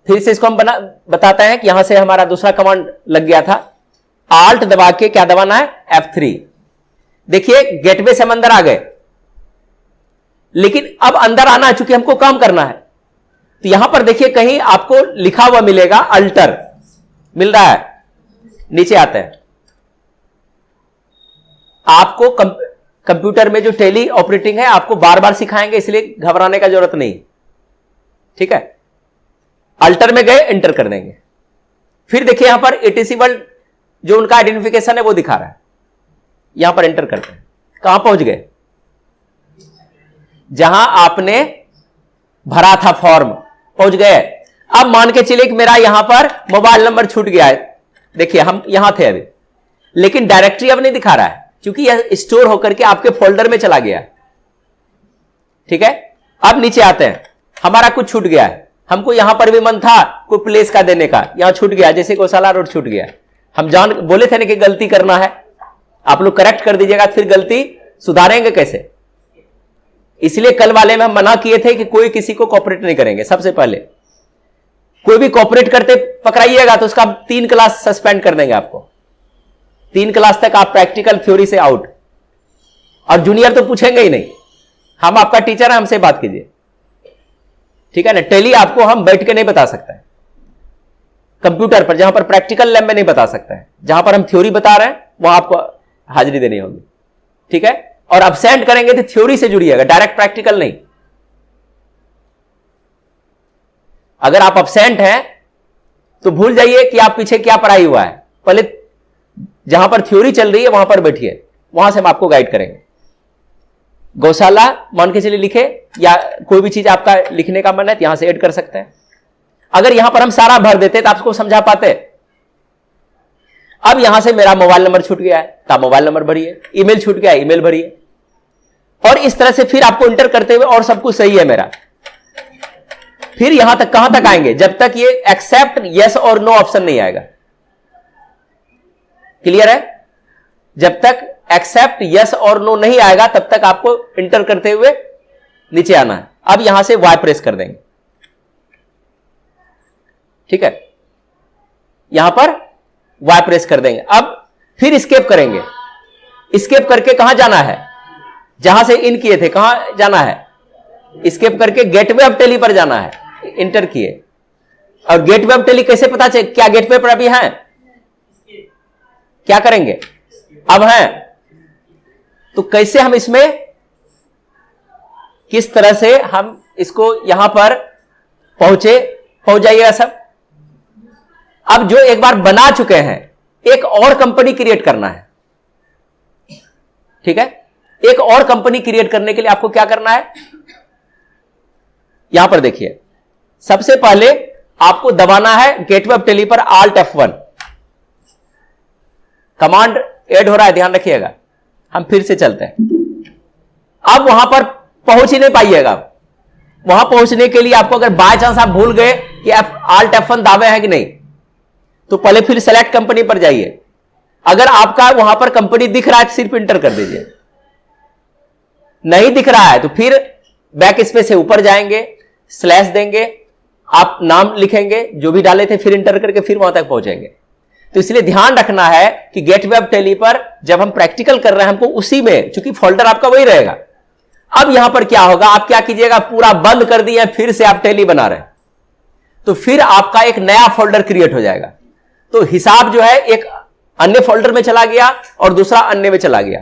फिर से इसको हम बताते हैं कि यहां से हमारा दूसरा कमांड लग गया था। आल्ट दबा के क्या दबाना है, F3। देखिए गेटवे से हम अंदर आ गए, लेकिन अब अंदर आना है, चूंकि हमको काम करना है। तो यहां पर देखिए कहीं आपको लिखा हुआ मिलेगा, अल्टर मिल रहा है, नीचे आते हैं। आपको कंप्यूटर में जो टेली ऑपरेटिंग है आपको बार बार सिखाएंगे, इसलिए घबराने का जरूरत नहीं, ठीक है। अल्टर में गए, एंटर कर देंगे। फिर देखिए यहां पर एटीसी वर्ल्ड जो उनका आइडेंटिफिकेशन है वो दिखा रहा है, यहां पर एंटर करते हैं। कहां पहुंच गए, जहां आपने भरा था फॉर्म, पहुंच गए। अब मान के चलिए कि मेरा यहां पर मोबाइल नंबर छूट गया है। देखिए हम यहां थे अभी, लेकिन डायरेक्टरी अब नहीं दिखा रहा है, क्योंकि यह स्टोर होकर के आपके फोल्डर में चला गया, ठीक है। अब नीचे आते हैं, हमारा कुछ छूट गया है, हमको यहां पर भी मन था कोई प्लेस का देने का, यहां छूट गया, जैसे गौशाला रोड छूट गया। हम जान बोले थे ना कि गलती करना है, आप लोग करेक्ट कर दीजिएगा, फिर गलती सुधारेंगे कैसे। इसलिए कल वाले में हम मना किए थे कि कोई किसी को कॉपरेट नहीं करेंगे। सबसे पहले कोई भी कॉपरेट करते पकड़ाइएगा तो उसका 3 क्लास सस्पेंड कर देंगे आपको। 3 क्लास तक आप प्रैक्टिकल थ्योरी से आउट, और जूनियर तो पूछेंगे ही नहीं, हम आपका टीचर है, हमसे बात कीजिए, ठीक है ना। टेली आपको हम बैठ के नहीं बता सकते हैं, कंप्यूटर पर, जहां पर प्रैक्टिकल लैब में नहीं बता सकते हैं। जहां पर हम थ्योरी बता रहे हैं वहां आपको हाजिरी देनी होगी, ठीक है। और अब्सेंट करेंगे तो थ्योरी से जुड़िएगा, डायरेक्ट प्रैक्टिकल नहीं। अगर आप अब्सेंट हैं तो भूल जाइए कि आप पीछे क्या पढ़ाई हुआ है, पहले जहां पर थ्योरी चल रही है वहां पर बैठिए, वहां से हम आपको गाइड करेंगे। गौशाला मान के चलिए लिखे, या कोई भी चीज आपका लिखने का मन है तो यहां से ऐड कर सकते हैं। अगर यहां पर हम सारा भर देते तो आपको समझा पाते। अब यहां से मेरा मोबाइल नंबर छूट गया है तो आप मोबाइल नंबर भरिए, ईमेल छूट गया ईमेल भरिए, और इस तरह से फिर आपको इंटर करते हुए और सब कुछ सही है मेरा। फिर यहां तक कहां तक आएंगे, जब तक ये एक्सेप्ट यस और नो ऑप्शन नहीं आएगा। क्लियर है? जब तक एक्सेप्ट यस और नो नहीं आएगा तब तक आपको इंटर करते हुए नीचे आना है। अब यहां से वाई प्रेस कर देंगे, ठीक है, यहां पर वाई प्रेस कर देंगे। अब फिर स्केप करेंगे, स्केप करके कहां जाना है, जहां से इन किए थे कहां जाना है, स्केप करके गेटवे ऑफ टेली पर जाना है, इंटर किए। और गेटवे ऑफ टेली कैसे पता चले, क्या गेटवे पर अभी हैं, क्या करेंगे, अब हैं तो कैसे हम इसमें, किस तरह से हम इसको यहां पर पहुंच जाइएगा सब। अब जो एक बार बना चुके हैं, एक और कंपनी क्रिएट करना है, ठीक है। एक और कंपनी क्रिएट करने के लिए आपको क्या करना है, यहां पर देखिए, सबसे पहले आपको दबाना है गेटवे ऑफ टेली पर Alt F1। कमांड ऐड हो रहा है, ध्यान रखिएगा। हम फिर से चलते हैं। अब वहां पर पहुंच ही नहीं पाइएगा। वहां पहुंचने के लिए आपको अगर बाय चांस आप भूल गए कि Alt F1 दावे हैं कि नहीं, तो पहले फिर सेलेक्ट कंपनी पर जाइए। अगर आपका वहां पर कंपनी दिख रहा है तो सिर्फ इंटर कर दीजिए, नहीं दिख रहा है तो फिर बैक स्पेस से ऊपर जाएंगे, स्लैश देंगे, आप नाम लिखेंगे जो भी डाले थे, फिर इंटर करके फिर वहां तक पहुंचेंगे। तो इसलिए ध्यान रखना है कि गेटवे ऑफ टेली पर जब हम प्रैक्टिकल कर रहे हैं हमको उसी में, चूंकि फोल्डर आपका वही रहेगा। अब यहां पर क्या होगा, आप क्या कीजिएगा, पूरा बंद कर दिए, फिर से आप टेली बना रहे हैं तो फिर आपका एक नया फोल्डर क्रिएट हो जाएगा। तो हिसाब जो है एक अन्य फोल्डर में चला गया और दूसरा अन्य में चला गया।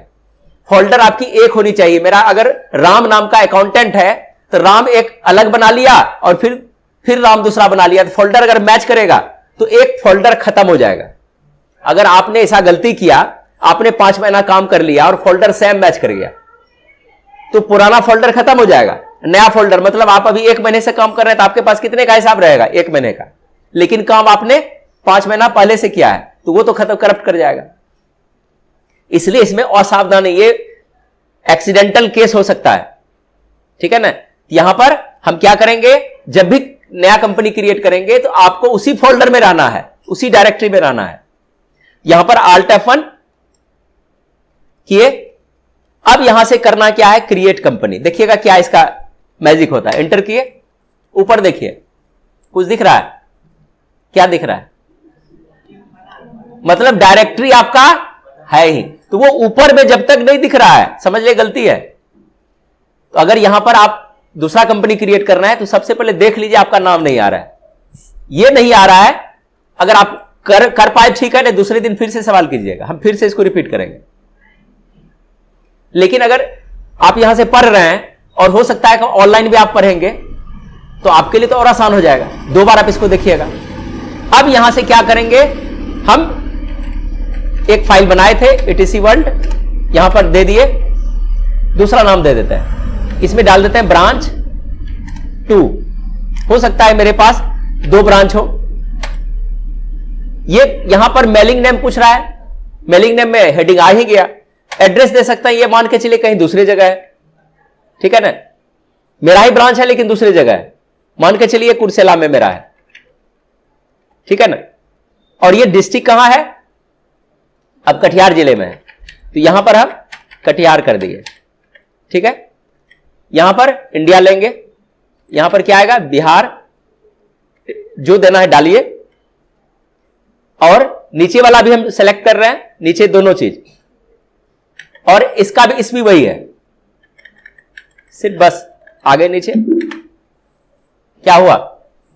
फोल्डर आपकी एक होनी चाहिए। मेरा अगर राम नाम का अकाउंटेंट है तो राम एक अलग बना लिया और फिर राम दूसरा बना लिया, तो फोल्डर अगर मैच करेगा तो एक फोल्डर खत्म हो जाएगा। अगर आपने ऐसा गलती किया, आपने 5 महीना काम कर लिया और फोल्डर सेम मैच कर गया, तो पुराना फोल्डर खत्म हो जाएगा, नया फोल्डर, मतलब आप अभी 1 महीने से काम कर रहे हैं तो आपके पास कितने का हिसाब रहेगा, 1 महीने का, लेकिन काम आपने 5 महीना पहले से किया है तो वो तो खत्म, करप्ट कर जाएगा। इसलिए इसमें असावधानी, ये एक्सीडेंटल केस हो सकता है, ठीक है ना। यहां पर हम क्या करेंगे, जब भी नया कंपनी क्रिएट करेंगे तो आपको उसी फोल्डर में रहना है, उसी डायरेक्टरी में रहना है। यहां पर Alt F1 किए। अब यहां से करना क्या है, क्रिएट कंपनी। देखिएगा क्या इसका मैजिक होता है। एंटर किए, ऊपर देखिए कुछ दिख रहा है, क्या दिख रहा है, मतलब डायरेक्टरी आपका है ही, तो वो ऊपर में जब तक नहीं दिख रहा है समझ ले गलती है। तो अगर यहां पर आप दूसरा कंपनी क्रिएट करना है तो सबसे पहले देख लीजिए आपका नाम नहीं आ रहा है, ये नहीं आ रहा है। अगर आप कर पाए ठीक है, नहीं दूसरे दिन फिर से सवाल कीजिएगा, हम फिर से इसको रिपीट करेंगे। लेकिन अगर आप यहां से पढ़ रहे हैं और हो सकता है कि ऑनलाइन भी आप पढ़ेंगे तो आपके लिए तो और आसान हो जाएगा। 2 बार आप इसको देखिएगा। अब यहां से क्या करेंगे, हम एक फाइल बनाए थे etc वर्ल्ड, यहां पर दे दिए, दूसरा नाम दे देते हैं, इसमें डाल देते हैं ब्रांच 2। हो सकता है मेरे पास 2 ब्रांच हो। ये यहां पर मेलिंग नेम पूछ रहा है, मेलिंग नेम में हेडिंग आ ही गया। एड्रेस दे सकता है, ये मान के चलिए कहीं दूसरी जगह है, ठीक है ना, मेरा ही ब्रांच है लेकिन दूसरी जगह है, मान के चलिए कुर्सेला में मेरा है, ठीक है ना। और ये डिस्ट्रिक्ट कहां है, अब कटिहार जिले में है, तो यहां पर हम कटिहार कर दिए, ठीक है। यहां पर इंडिया लेंगे, यहां पर क्या आएगा, बिहार, जो देना है डालिए, और नीचे वाला भी हम सेलेक्ट कर रहे हैं, नीचे दोनों चीज, और इसका भी इसमें वही है, सिर्फ बस आगे नीचे। क्या हुआ,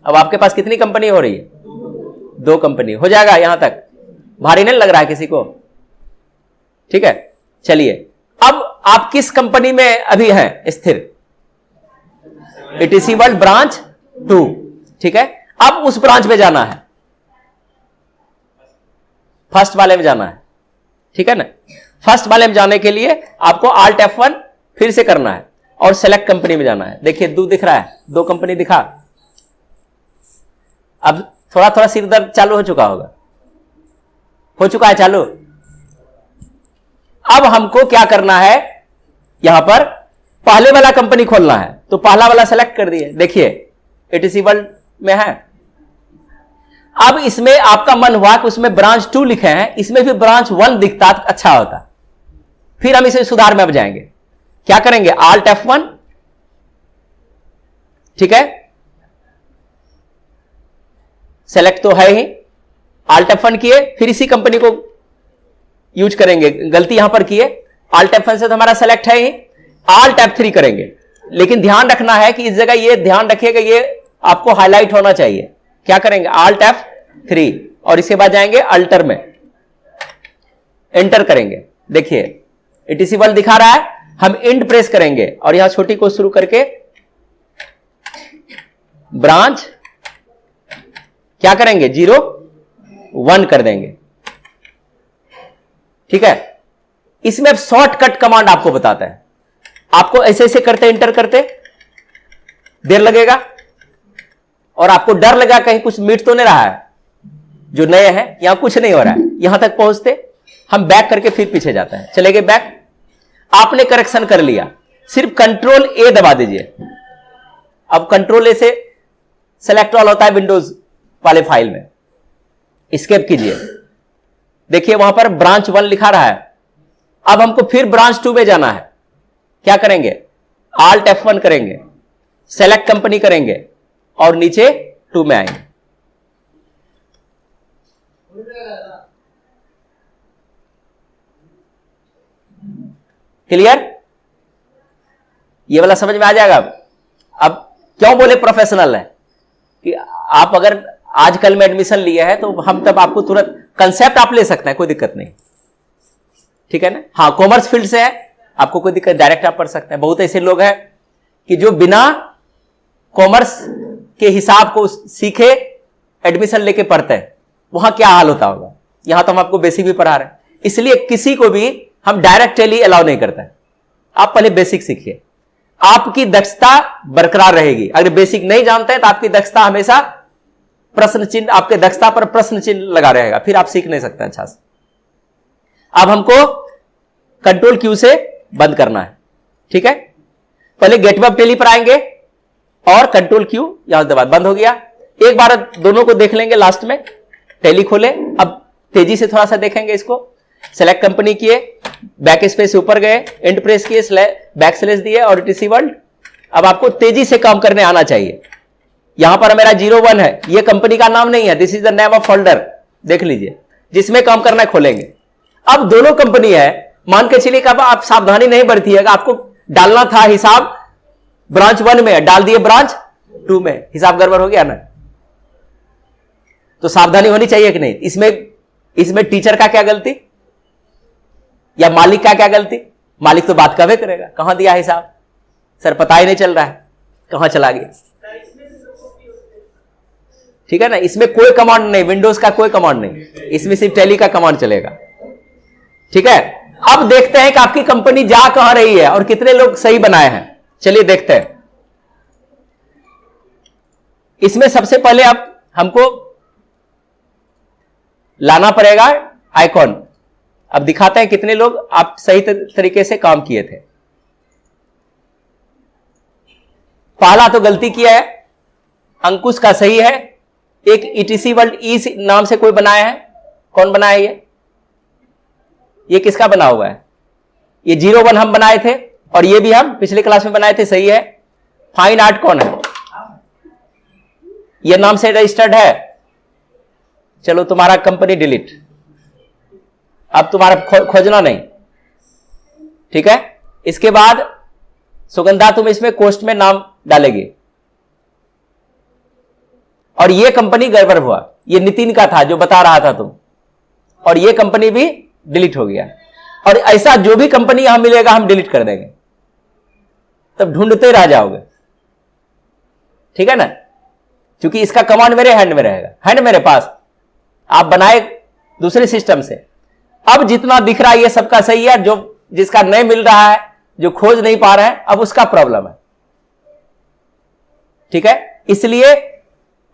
अब आपके पास कितनी कंपनी हो रही है, 2 कंपनी हो जाएगा। यहां तक भारी नहीं लग रहा है किसी को, ठीक है। चलिए, अब आप किस कंपनी में अभी हैं स्थिर, etc वर्ल्ड ब्रांच 2, ठीक है। अब उस ब्रांच में जाना है, फर्स्ट वाले में जाना है, ठीक है ना। फर्स्ट वाले में जाने के लिए आपको Alt F1 फिर से करना है और सेलेक्ट कंपनी में जाना है। देखिए दो दिख रहा है, दो कंपनी दिखा। अब थोड़ा थोड़ा सिर दर्द चालू हो चुका होगा, हो चुका है चालू। अब हमको क्या करना है, यहां पर पहले वाला कंपनी खोलना है, तो पहला वाला सेलेक्ट कर दिए। देखिए एटीसी वर्ल्ड में है। अब इसमें आपका मन हुआ कि उसमें ब्रांच 2 लिखे हैं, इसमें भी ब्रांच 1 दिखता तो अच्छा होता। फिर हम इसे सुधार में अब जाएंगे। क्या करेंगे, Alt F1, ठीक है, सेलेक्ट तो है ही, Alt F1 किए, फिर इसी कंपनी को यूज करेंगे। गलती यहां पर किए, Alt F1 से तो हमारा सेलेक्ट है ही, Alt F3 करेंगे। लेकिन ध्यान रखना है कि इस जगह ये ध्यान रखिएगा, ये आपको हाईलाइट होना चाहिए। क्या करेंगे, Alt F3 और इसके बाद जाएंगे अल्टर में, एंटर करेंगे। देखिए एटीसी वर्ल्ड दिखा रहा है, हम इंड प्रेस करेंगे और यहां छोटी को शुरू करके ब्रांच क्या करेंगे, 01 कर देंगे। ठीक है, इसमें अब शॉर्टकट कमांड आपको बताता है। आपको ऐसे ऐसे करते एंटर करते देर लगेगा और आपको डर लगा कहीं कुछ मिट तो नहीं रहा है। जो नए हैं यहां कुछ नहीं हो रहा है। यहां तक पहुंचते हम बैक करके फिर पीछे जाते हैं। चले गए बैक, आपने करेक्शन कर लिया, सिर्फ कंट्रोल ए दबा दीजिए। अब कंट्रोल ए से सेलेक्ट ऑल होता है विंडोज वाले फाइल में, एस्केप कीजिए। देखिए वहां पर ब्रांच 1 लिखा रहा है। अब हमको फिर ब्रांच 2 में जाना है। क्या करेंगे, Alt F1 करेंगे, सेलेक्ट कंपनी करेंगे और नीचे 2 में आएंगे। क्लियर, ये वाला समझ में आ जाएगा। अब क्यों बोले प्रोफेशनल है कि आप अगर आजकल में एडमिशन लिए हैं तो हम तब आपको तुरंत कंसेप्ट आप ले सकते हैं, कोई दिक्कत नहीं, ठीक है ना। हाँ, कॉमर्स फील्ड से है, आपको कोई दिक्कत, डायरेक्ट आप पढ़ सकते हैं। बहुत ऐसे लोग हैं कि जो बिना कॉमर्स के हिसाब को सीखे एडमिशन लेके पढ़ते हैं, वहां क्या हाल होता होगा। यहां तो हम आपको बेसिक भी पढ़ा रहे हैं, इसलिए किसी को भी हम डायरेक्ट टेली अलाउ नहीं करते हैं। आप पहले बेसिक सीखिए, आपकी दक्षता बरकरार रहेगी। अगर बेसिक नहीं जानते हैं तो आपकी दक्षता हमेशा प्रश्न चिन्ह, आपके दक्षता पर प्रश्न चिन्ह लगा रहेगा, फिर आप सीख नहीं सकते अच्छा से। अब हमको कंट्रोल क्यू से बंद करना है, ठीक है। पहले गेटवे ऑफ टेली पर आएंगे और कंट्रोल क्यू यहां से दबा, बंद हो गया। एक बार दोनों को देख लेंगे लास्ट में, टेली खोले। अब तेजी से थोड़ा सा देखेंगे इसको। सेलेक्ट कंपनी किए, बैक स्पेस से ऊपर गए, एंड प्रेस किए, बैक स्लैश दिए और एटीसी वर्ल्ड। अब आपको तेजी से काम करने आना चाहिए। यहां पर मेरा 01 है, यह कंपनी का नाम नहीं है, this is the name of folder, देख लीजिए, जिसमें काम करना है खोलेंगे। अब दोनों कंपनी है, मान के चलिए कि अब आप सावधानी नहीं बरतिएगा, आपको डालना था हिसाब ब्रांच 1 में, डाल दिए ब्रांच 2 में, हिसाब गड़बड़ हो गया ना। तो सावधानी होनी चाहिए कि नहीं। इसमें टीचर का क्या गलती या मालिक का क्या गलती। मालिक तो बात कभी करेगा, कहां दिया हिसाब सर, पता ही नहीं चल रहा है कहां चला गया, ठीक है ना। इसमें कोई कमांड नहीं, विंडोज का कोई कमांड नहीं, इसमें सिर्फ टेली का कमांड चलेगा, ठीक है। अब देखते हैं कि आपकी कंपनी जा कहां रही है और कितने लोग सही बनाए हैं। चलिए देखते हैं। इसमें सबसे पहले अब हमको लाना पड़ेगा आइकॉन। अब दिखाते हैं कितने लोग आप सही तरीके से काम किए थे। पहला तो गलती किया है, अंकुश का सही है। एक ईटीसी वर्ल्ड ई नाम से कोई बनाया है, कौन बनाया ये किसका बना हुआ है। ये 01 हम बनाए थे और ये भी हम पिछले क्लास में बनाए थे, सही है। फाइन आर्ट कौन है, ये नाम से रजिस्टर्ड है। चलो तुम्हारा कंपनी डिलीट, अब तुम्हारा खोजना नहीं, ठीक है। इसके बाद सुगंधा तुम इसमें कोस्ट में नाम डालेगी और ये कंपनी गड़बड़ हुआ, ये नितिन का था जो बता रहा था तुम, और ये कंपनी भी डिलीट हो गया। और ऐसा जो भी कंपनी यहां मिलेगा हम डिलीट कर देंगे, तब ढूंढते रह जाओगे, ठीक है ना। क्योंकि इसका कमांड मेरे हैंड में रहेगा, हैंड मेरे पास, आप बनाए दूसरे सिस्टम से। अब जितना दिख रहा है ये सबका सही है, जो जिसका नहीं मिल रहा है, जो खोज नहीं पा रहे हैं, अब उसका प्रॉब्लम है। ठीक है, इसलिए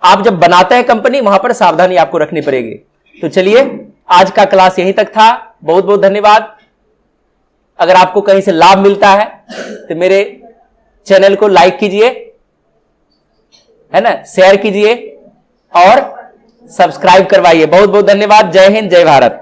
आप जब बनाते हैं कंपनी, वहां पर सावधानी आपको रखनी पड़ेगी। तो चलिए, आज का क्लास यहीं तक था। बहुत बहुत धन्यवाद। अगर आपको कहीं से लाभ मिलता है तो मेरे चैनल को लाइक कीजिए, है ना, शेयर कीजिए और सब्सक्राइब करवाइए। बहुत बहुत धन्यवाद। जय हिंद, जय भारत।